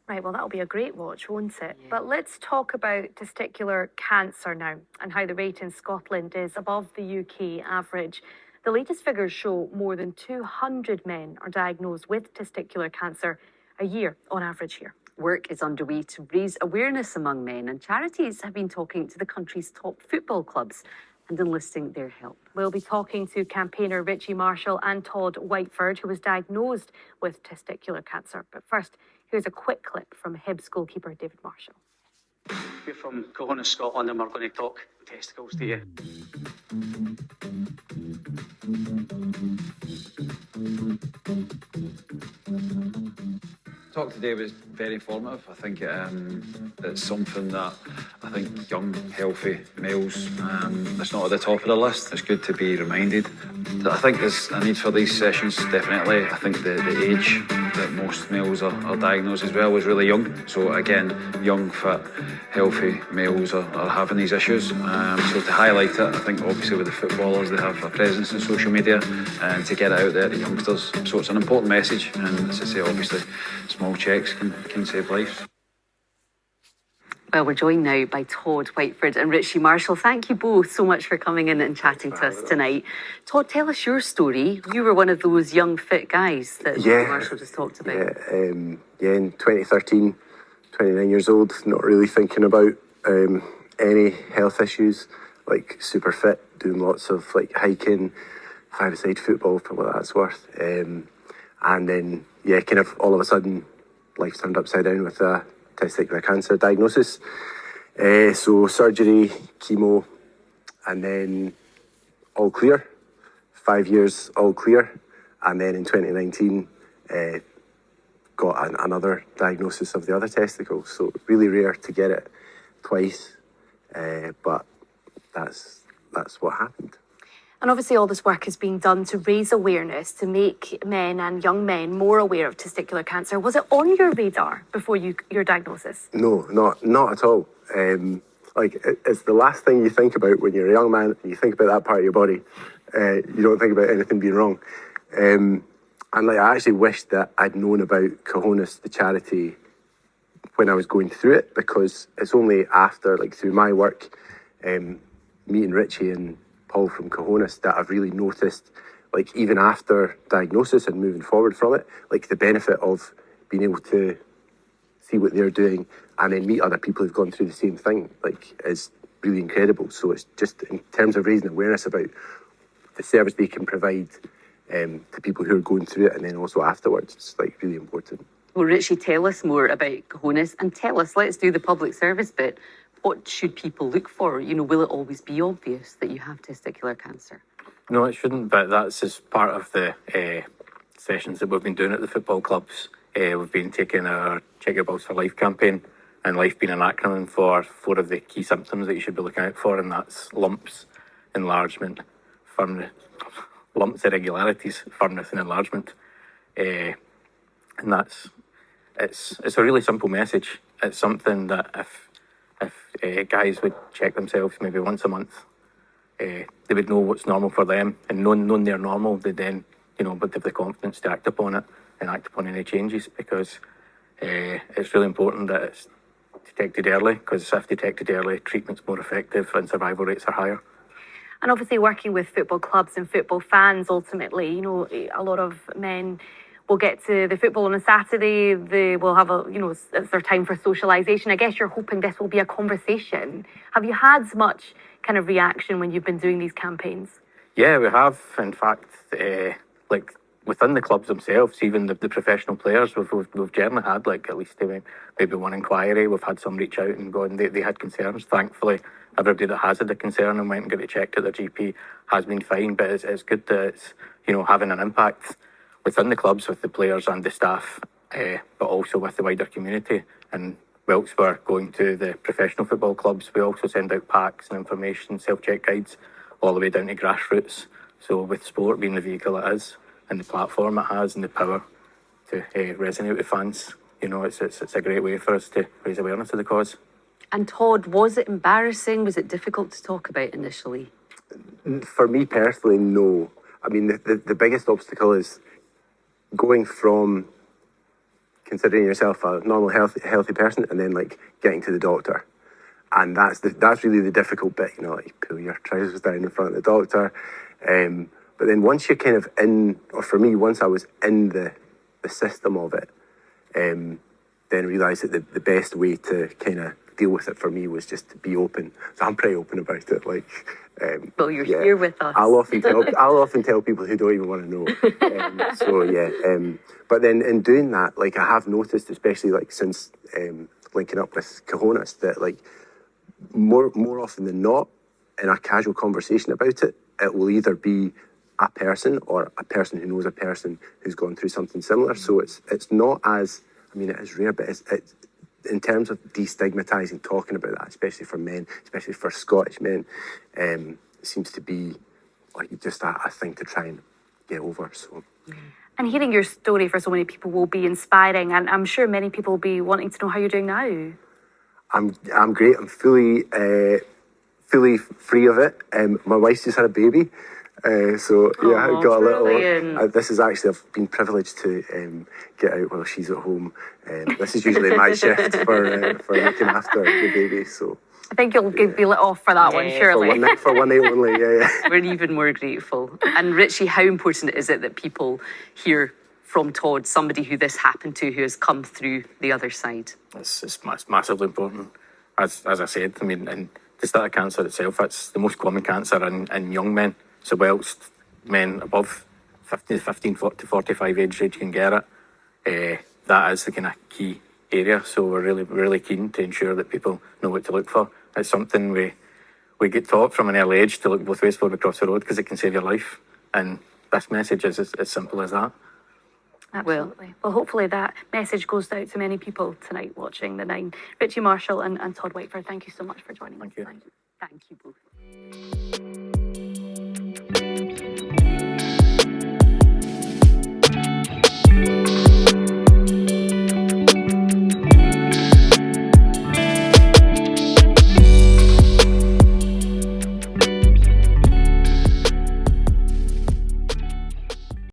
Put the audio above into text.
Right, well, that'll be a great watch, won't it? Yeah. But let's talk about testicular cancer now and how the rate in Scotland is above the UK average. The latest figures show more than 200 men are diagnosed with testicular cancer a year on average here. Work is underway to raise awareness among men, and charities have been talking to the country's top football clubs and enlisting their help. We'll be talking to campaigner Ritchie Marshall and Todd Whiteford, who was diagnosed with testicular cancer. But first, here's a quick clip from Hibs goalkeeper David Marshall. We're from Cahonas Scotland, and we're going to talk testicles to you. Talk today was very informative. I think it's something that I think young, healthy males, it's not at the top of the list. It's good to be reminded. I think there's a need for these sessions, definitely. I think the age that most males are diagnosed as well is really young. So again, young, fit, healthy males are having these issues. So to highlight it, I think obviously with the footballers, they have a presence in social media, and to get it out there to youngsters. So it's an important message, and as I say, obviously, small checks can save lives. Well, we're joined now by Todd Whiteford and Ritchie Marshall. Thank you both so much for coming in and chatting to us tonight. Todd, tell us your story. You were one of those young, fit guys that Marshall just talked about. In 2013, 29 years old, not really thinking about any health issues, like super fit, doing lots of like hiking, five-a-side football for what that's worth. And then, kind of all of a sudden, life turned upside down with a testicular cancer diagnosis. So surgery, chemo, and then all clear. 5 years, all clear. And then in 2019, got another diagnosis of the other testicle. So really rare to get it twice, but that's what happened. And obviously all this work is being done to raise awareness, to make men and young men more aware of testicular cancer. Was it on your radar before your diagnosis? No, not at all. It's the last thing you think about when you're a young man and you think about that part of your body. You don't think about anything being wrong. And I actually wish that I'd known about Cahonas, the charity, when I was going through it, because it's only after, through my work, meeting Ritchie and Paul from Cahonas, that I've really noticed, even after diagnosis and moving forward from it, the benefit of being able to see what they're doing and then meet other people who've gone through the same thing, is really incredible. So it's just in terms of raising awareness about the service they can provide to people who are going through it, and then also afterwards, it's really important. Well, Ritchie, tell us more about Cahonas, and tell us, let's do the public service bit. What should people look for? Will it always be obvious that you have testicular cancer? No, it shouldn't, but that's as part of the sessions that we've been doing at the football clubs. We've been taking our Check Your Pulse for Life campaign, and life being an acronym for 4 of the key symptoms that you should be looking out for, and that's lumps, enlargement, firmness, lumps, irregularities, firmness and enlargement. And it's a really simple message. It's something that if guys would check themselves maybe once a month, they would know what's normal for them, and knowing they're normal, they then, would have the confidence to act upon it and act upon any changes, because it's really important that it's detected early, because if detected early, treatment's more effective and survival rates are higher. And obviously working with football clubs and football fans, ultimately, a lot of men will get to the football on a Saturday, they will have it's their time for socialisation. I guess you're hoping this will be a conversation. Have you had much kind of reaction when you've been doing these campaigns? Yeah, we have. In fact, within the clubs themselves, even the professional players, we've generally had at least maybe one inquiry. We've had some reach out and gone, they had concerns. Thankfully, everybody that has had a concern and went and got it checked at their GP has been fine, but it's good that it's, having an impact within the clubs, with the players and the staff, but also with the wider community. And whilst we're going to the professional football clubs, we also send out packs and information, self-check guides, all the way down to grassroots. So with sport being the vehicle it is, and the platform it has, and the power to resonate with fans, it's a great way for us to raise awareness of the cause. And Todd, was it embarrassing? Was it difficult to talk about initially? For me personally, no. I mean, the biggest obstacle is going from considering yourself a normal, healthy person, and then like getting to the doctor. And that's really the difficult bit, you know, like pull your trousers down in front of the doctor. But then once you're kind of in, or for me, once I was in the system of it, then realised that the best way to kind of deal with it for me was just to be open. So I'm pretty open about it. Like, Well, you're here with us. I'll often tell people who don't even want to know. But then in doing that, like I have noticed, especially like since linking up with Cahonas, that like more often than not, in a casual conversation about it, it will either be a person or a person who knows a person who's gone through something similar. So it's not as, I mean, it is rare, but it's in terms of destigmatising talking about that, especially for men, especially for Scottish men, it seems to be like just a thing to try and get over. So. And hearing your story for so many people will be inspiring, and I'm sure many people will be wanting to know how you're doing now. I'm great. I'm fully free of it. My wife's just had a baby. So yeah, I've got a little. This is actually, I've been privileged to get out while she's at home. This is usually my shift for looking after the baby. So I think you'll be let off for that one, surely. For one night only. Yeah. We're even more grateful. And Ritchie, how important is it that people hear from Todd, somebody who this happened to, who has come through the other side? It's massively important. As I said, I mean, and testicular cancer itself, it's the most common cancer in young men. So whilst men above 15 to 45 age can get it, that is the kind of key area. So we're really keen to ensure that people know what to look for. It's something we get taught from an early age to look both ways before we cross the road, because it can save your life. And this message is as simple as that. Absolutely. Well, hopefully that message goes out to many people tonight watching the 9. Ritchie Marshall and Todd Whiteford, thank you so much for joining us. Thank you. Thank you.